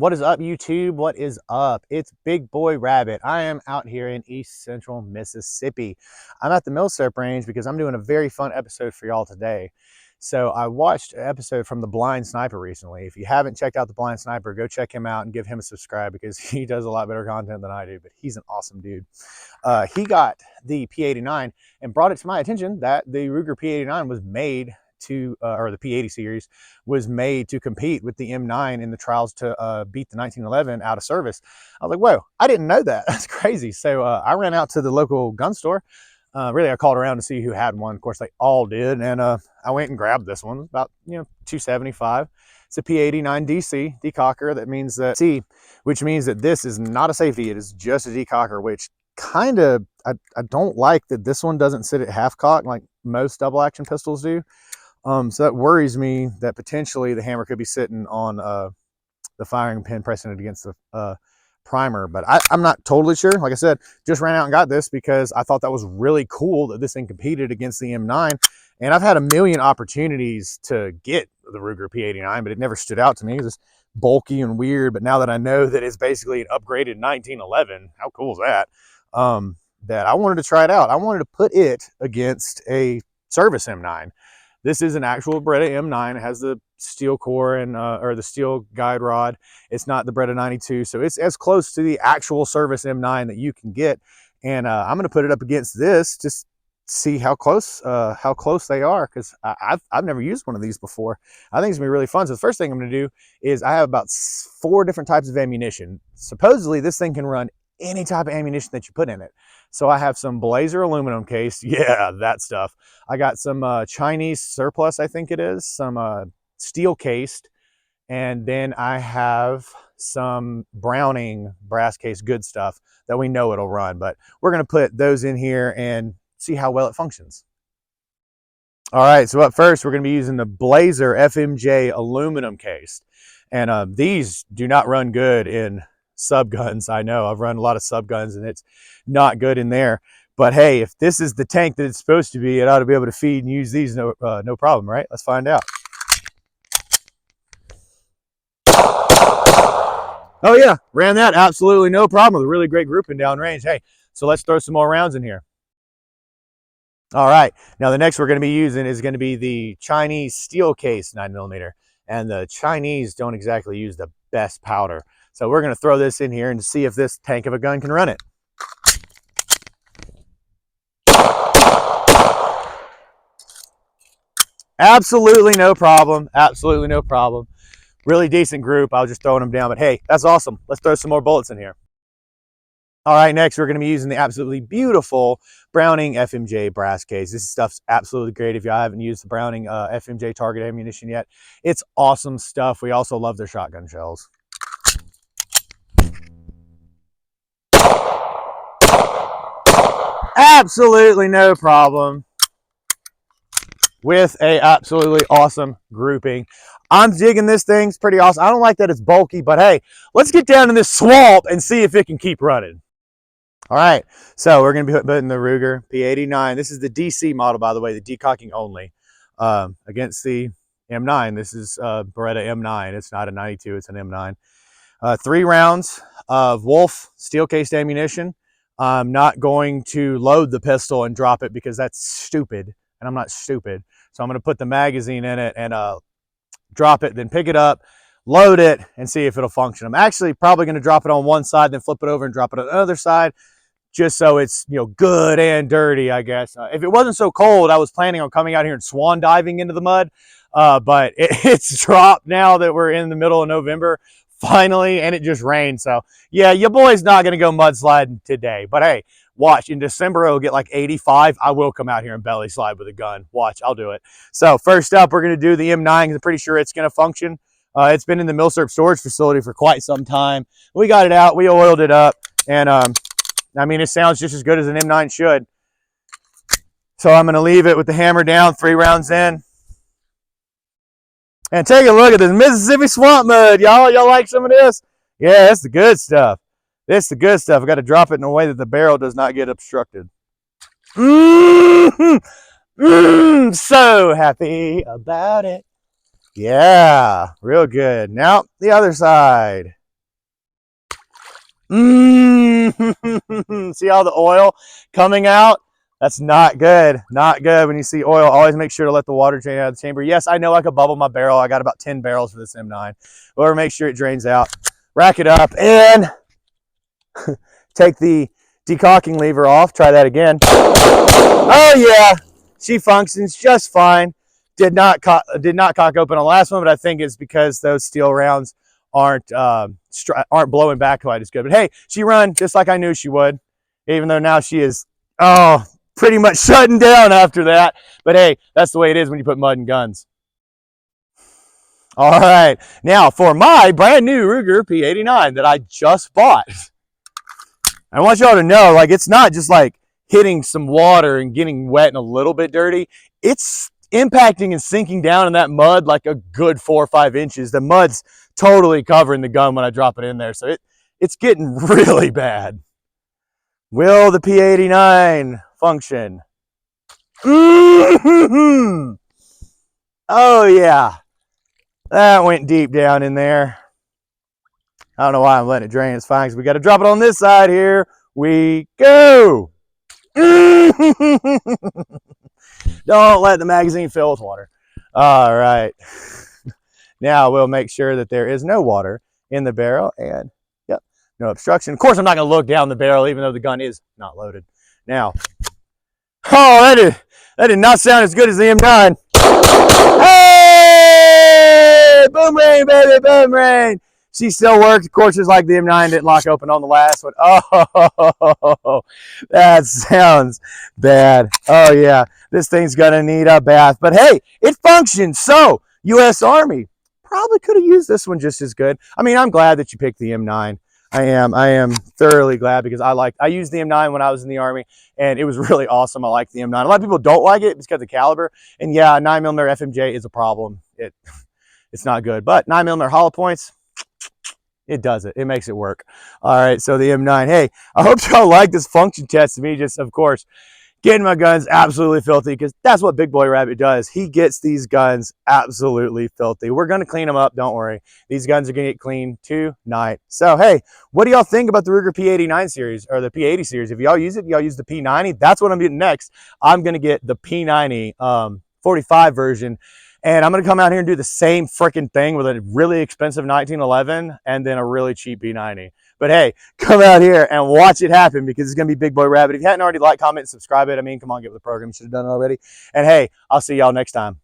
What is up, YouTube? What is up? It's Big Boy Rabbit. I am out here in East Central Mississippi. I'm at the Millsap Range because I'm doing a very fun episode for y'all today. So I watched an episode from TheBlindSniper recently. If you haven't checked out TheBlindSniper, go check him out and give him a subscribe because he does a lot better content than I do, but he's an awesome dude. He got the P89 and brought it to my attention that the Ruger P89 was made to, or the P80 series was made to compete with the M9 in the trials to beat the 1911 out of service. I was like, whoa, I didn't know that. That's crazy. So I ran out to the local gun store. Really, I called around to see who had one. Of course, they all did. And I went and grabbed this one. About, $275. It's a P89 DC decocker. That means that which means that this is not a safety. It is just a decocker, which kind of, I don't like that this one doesn't sit at half cock like most double action pistols do. So that worries me that potentially the hammer could be sitting on the firing pin, pressing it against the primer. But I'm not totally sure. Like I said, just ran out and got this because I thought that was really cool that this thing competed against the M9. And I've had a million opportunities to get the Ruger P89, but it never stood out to me. It's bulky and weird. But now that I know that it's basically an upgraded 1911, how cool is that? That I wanted to try it out. I wanted to put it against a service M9. This is an actual Beretta M9. It has the steel core and or the steel guide rod. It's not the Beretta 92, so it's as close to the actual service M9 that you can get. And I'm going to put it up against this, just see how close they are, because I've never used one of these before. I think it's gonna be really fun. So the first thing I'm going to do is I have about 4 different types of ammunition. Supposedly this thing can run any type of ammunition that you put in it. So I have some Blazer aluminum case. Yeah, that stuff. I got some Chinese surplus, I think it is, some steel cased. And then I have some Browning brass case good stuff that we know it'll run. But we're going to put those in here and see how well it functions. All right, so up first, we're going to be using the Blazer FMJ aluminum case. And these do not run good in sub guns. I know I've run a lot of sub guns and it's not good in there, but hey, if this is the tank that it's supposed to be, it ought to be able to feed and use these no problem, right? Let's find out. Oh yeah, ran that absolutely no problem with a really great grouping downrange. Hey, so let's throw some more rounds in here. All right, now the next we're going to be using is going to be the Chinese steel case 9mm, and the Chinese don't exactly use the best powder. So we're going to throw this in here and see if this tank of a gun can run it. Absolutely no problem. Absolutely no problem. Really decent group. I was just throwing them down, but hey, that's awesome. Let's throw some more bullets in here. All right, next we're going to be using the absolutely beautiful Browning FMJ brass case. This stuff's absolutely great. If y'all haven't used the Browning FMJ target ammunition yet, it's awesome stuff. We also love their shotgun shells. Absolutely no problem with a absolutely awesome grouping. I'm digging this thing. It's pretty awesome. I don't like that it's bulky, but hey, let's get down in this swamp and see if it can keep running. All right, so we're going to be putting the Ruger P89. This is the DC model, by the way, the decocking only, against the M9. This is Beretta M9. It's not a 92, it's an M9. 3 rounds of Wolf steel-cased ammunition. I'm not going to load the pistol and drop it because that's stupid, and I'm not stupid. So I'm going to put the magazine in it and drop it, then pick it up, load it, and see if it'll function. I'm actually probably going to drop it on one side, then flip it over and drop it on the other side, just so it's good and dirty, I guess. If it wasn't so cold, I was planning on coming out here and swan diving into the mud, but it's dropped now that we're in the middle of November. Finally, and it just rained. So yeah, your boy's not going to go mudsliding today, but hey, watch, in December it'll get like 85. I will come out here and belly slide with a gun. Watch, I'll do it. So first up, we're going to do the M9 because I'm pretty sure it's going to function. It's been in the Millsap storage facility for quite some time. We got it out, we oiled it up, and I mean, it sounds just as good as an M9 should. So I'm going to leave it with the hammer down, 3 rounds in. And take a look at this Mississippi swamp mud, y'all. Y'all like some of this? Yeah, that's the good stuff. This is the good stuff. I got to drop it in a way that the barrel does not get obstructed. So happy about it. Yeah, real good. Now, the other side. See all the oil coming out? That's not good. Not good. When you see oil, always make sure to let the water drain out of the chamber. Yes, I know I could bubble my barrel. I got about 10 barrels for this M9. Or make sure it drains out. Rack it up and take the decocking lever off. Try that again. Oh yeah, she functions just fine. Did not cock open on the last one, but I think it's because those steel rounds aren't blowing back quite as good. But hey, she run just like I knew she would, even though now she is pretty much shutting down after that. But hey, that's the way it is when you put mud in guns. All right, now for my brand new Ruger P89 that I just bought. I want y'all to know, like, it's not just like hitting some water and getting wet and a little bit dirty. It's impacting and sinking down in that mud like a good 4 or 5 inches. The mud's totally covering the gun when I drop it in there. So it's getting really bad. Will the P89 function? Mm-hmm. Oh yeah, that went deep down in there. I don't know why I'm letting it drain. It's fine because we got to drop it on this side. Here we go. Don't let the magazine fill with water. All right. Now we'll make sure that there is no water in the barrel and yep, no obstruction. Of course, I'm not going to look down the barrel even though the gun is not loaded. Now, oh, that did not sound as good as the M9. Hey! Boom rain, baby, boom rain. She still works. Of course, just like the M9 didn't lock open on the last one. Oh, that sounds bad. Oh, yeah. This thing's going to need a bath. But, hey, it functions. So, U.S. Army probably could have used this one just as good. I mean, I'm glad that you picked the M9. I am thoroughly glad because I used the M9 when I was in the Army, and it was really awesome. I like the M9. A lot of people don't like it because of the caliber. And, yeah, 9mm FMJ is a problem. It's not good. But 9mm hollow points, it does it. It makes it work. All right, so the M9. Hey, I hope y'all like this function test to me. Just, of course, getting my guns absolutely filthy because that's what Big Boy Rabbit does. He gets these guns absolutely filthy. We're going to clean them up. Don't worry. These guns are going to get clean tonight. So, hey, what do y'all think about the Ruger P89 series or the P80 series? If y'all use it, y'all use the P90. That's what I'm getting next. I'm going to get the P90 45 version. And I'm going to come out here and do the same freaking thing with a really expensive 1911 and then a really cheap B90. But hey, come out here and watch it happen because it's going to be Big Boy Rabbit. If you hadn't already, like, comment, and subscribe it. I mean, come on, get with the program. You should have done it already. And hey, I'll see y'all next time.